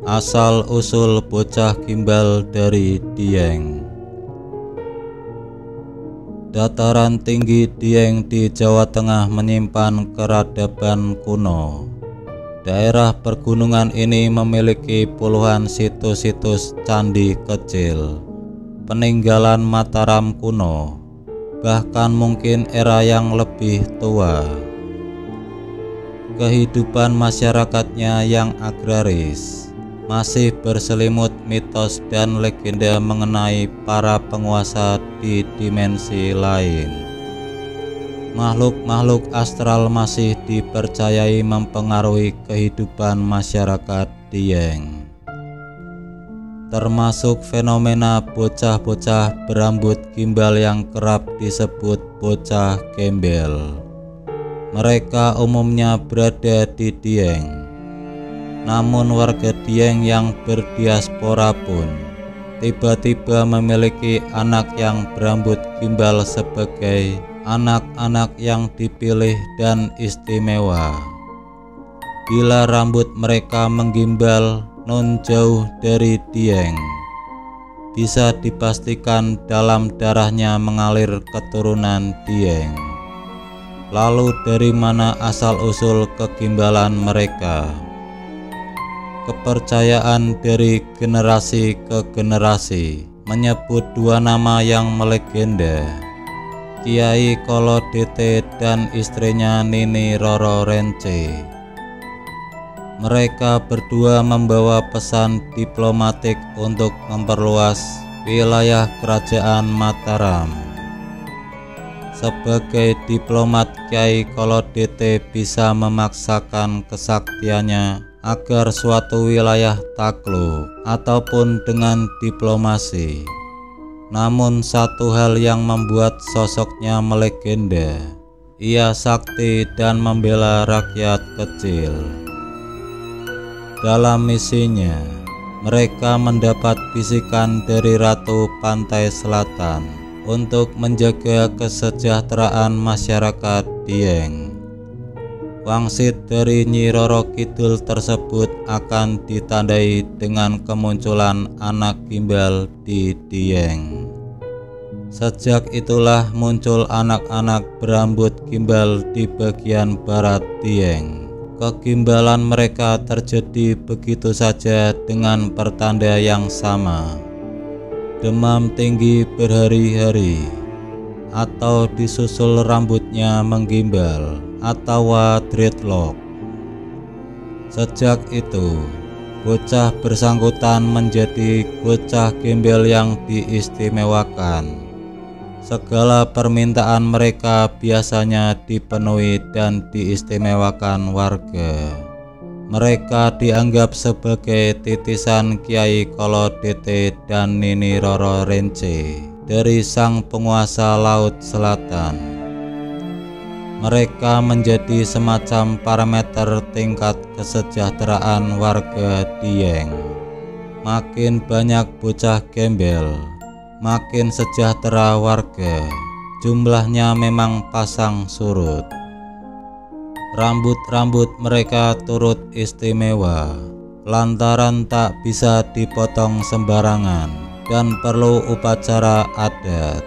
Asal-usul bocah gimbal dari Dieng. Dataran tinggi Dieng di Jawa Tengah menyimpan peradaban kuno. Daerah pergunungan ini memiliki puluhan situs-situs candi kecil, peninggalan Mataram kuno, bahkan mungkin era yang lebih tua. Kehidupan masyarakatnya yang agraris masih berselimut mitos dan legenda mengenai para penguasa di dimensi lain. Makhluk-makhluk astral masih dipercayai mempengaruhi kehidupan masyarakat Dieng, termasuk fenomena bocah-bocah berambut gimbal yang kerap disebut bocah gembel. Mereka umumnya berada di Dieng. Namun warga Dieng yang berdiaspora pun tiba-tiba memiliki anak yang berambut gimbal sebagai anak-anak yang dipilih dan istimewa. Bila rambut mereka menggimbal non jauh dari Dieng, bisa dipastikan dalam darahnya mengalir keturunan Dieng. Lalu dari mana asal-usul kegimbalan mereka? Kepercayaan dari generasi ke generasi menyebut dua nama yang melegenda, Kiai Kolo Dete dan istrinya Nini Roro Rence. Mereka berdua membawa pesan diplomatik untuk memperluas wilayah kerajaan Mataram. Sebagai diplomat, Kiai Kolo Dete bisa memaksakan kesaktiannya agar suatu wilayah takluk ataupun dengan diplomasi. Namun satu hal yang membuat sosoknya melegenda, ia sakti dan membela rakyat kecil. Dalam misinya, mereka mendapat bisikan dari Ratu Pantai Selatan untuk menjaga kesejahteraan masyarakat Dieng. Wangsit dari Nyi Roro Kidul tersebut akan ditandai dengan kemunculan anak gimbal di Dieng. Sejak itulah muncul anak-anak berambut gimbal di bagian barat Dieng. Kegimbalan mereka terjadi begitu saja dengan pertanda yang sama. Demam tinggi berhari-hari, atau disusul rambutnya menggimbal, atau dreadlock. Sejak itu, bocah bersangkutan menjadi bocah gembel yang diistimewakan. Segala permintaan mereka biasanya dipenuhi dan diistimewakan warga. Mereka dianggap sebagai titisan Kiai Kolo Dete dan Nini Roro Rence dari sang penguasa Laut Selatan. Mereka menjadi semacam parameter tingkat kesejahteraan warga Dieng. Makin banyak bocah gembel, makin sejahtera warga. Jumlahnya memang pasang surut. Rambut-rambut mereka turut istimewa lantaran tak bisa dipotong sembarangan dan perlu upacara adat.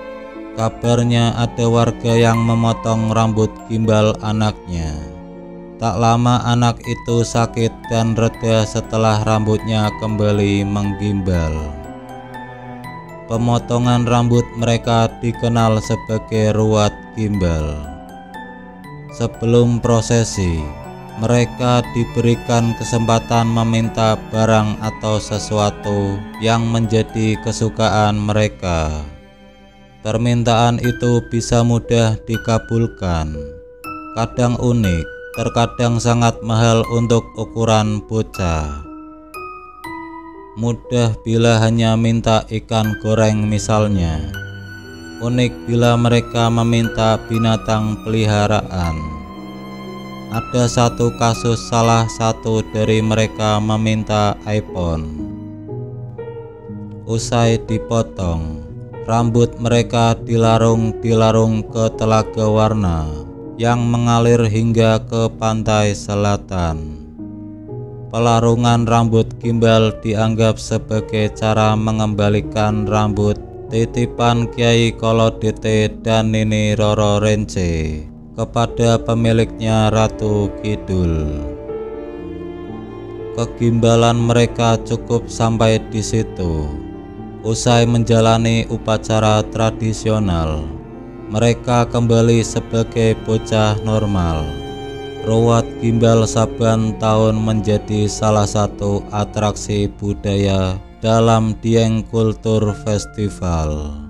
Kabarnya ada warga yang memotong rambut gimbal anaknya. Tak lama anak itu sakit dan reda setelah rambutnya kembali menggimbal. Pemotongan rambut mereka dikenal sebagai ruat gimbal. Sebelum prosesi, mereka diberikan kesempatan meminta barang atau sesuatu yang menjadi kesukaan mereka. Permintaan itu bisa mudah dikabulkan, kadang unik, terkadang sangat mahal untuk ukuran bocah. Mudah bila hanya minta ikan goreng misalnya. Unik bila mereka meminta binatang peliharaan. Ada satu kasus salah satu dari mereka meminta iPhone. Usai dipotong, rambut mereka dilarung ke telaga warna yang mengalir hingga ke pantai selatan. Pelarungan rambut gimbal dianggap sebagai cara mengembalikan rambut titipan Kiai Kolodete dan Nini Roro Rence kepada pemiliknya Ratu Kidul. Kegimbalan mereka cukup sampai di situ. Usai menjalani upacara tradisional, mereka kembali sebagai bocah normal. Ruwat gimbal saban tahun menjadi salah satu atraksi budaya dalam Dieng Kultur Festival.